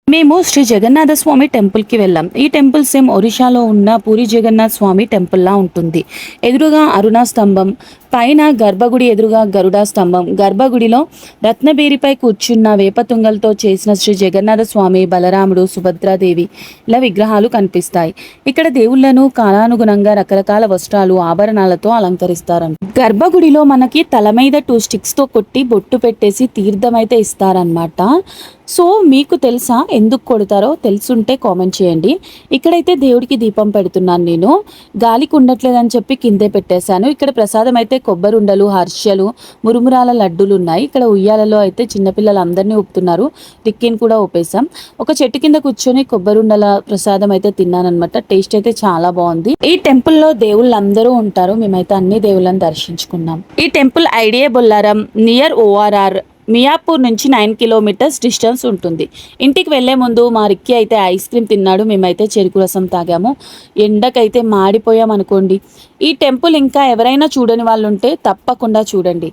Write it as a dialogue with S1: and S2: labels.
S1: మేము శ్రీ జగన్నాథ స్వామి టెంపుల్కి వెళ్ళాం. ఈ టెంపుల్ సేమ్ ఒరిస్సాలో ఉన్న పూరి జగన్నాథ స్వామి టెంపుల్లా ఉంటుంది. ఎదురుగా అరుణ స్తంభం, పైన గర్భగుడి ఎదురుగా గరుడ స్తంభం, గర్భగుడిలో రత్నబేరిపై కూర్చున్న వేపతుంగలతో చేసిన శ్రీ జగన్నాథ స్వామి, బలరాముడు, సుభద్రాదేవి ఇలా విగ్రహాలు కనిపిస్తాయి. ఇక్కడ దేవుళ్లను కాలానుగుణంగా రకరకాల వస్త్రాలు, ఆభరణాలతో అలంకరిస్తారంట. గర్భగుడిలో మనకి తల మీద 2 స్టిక్స్తో కొట్టి బొట్టు పెట్టేసి తీర్థం అయితే ఇస్తారనమాట. సో మీకు తెలుసా ఎందుకు కొడతారో? తెలుసుంటే కామెంట్ చేయండి. ఇక్కడైతే దేవుడికి దీపం పెడుతున్నాను నేను. గాలికి ఉండట్లేదని చెప్పి కిందే పెట్టేశాను. ఇక్కడ ప్రసాదం అయితే కొబ్బరి ఉండలు, హర్షలు, మురుమురాల లడ్డూలు ఉన్నాయి. ఇక్కడ ఉయ్యాలలో అయితే చిన్నపిల్లలు అందరినీ ఊపుతున్నారు. రిక్కిని కూడా ఊపేశాం. ఒక చెట్టు కింద కూర్చొని కొబ్బరి ఉండల ప్రసాదం అయితే తిన్నానమాట. టేస్ట్ అయితే చాలా బాగుంది. ఈ టెంపుల్లో దేవుళ్ళు అందరూ ఉంటారు. మేమైతే అన్ని దేవుళ్ళని దర్శించుకున్నాం. ఈ temple idea Bollaram near ORR Miyapur నుంచి 9 కిలోమీటర్స్ డిస్టెన్స్ ఉంటుంది. ఇంటికి వెళ్లే ముందు మా రిక్కి అయితే ఐస్ క్రీమ్ తిన్నాడు. మేమైతే చెరుకు రసం తాగాము. ఎండకైతే మాడిపోయాం అనుకోండి. ఈ టెంపుల్ ఇంకా ఎవరైనా చూడని వాళ్ళు ఉంటే తప్పకుండా చూడండి.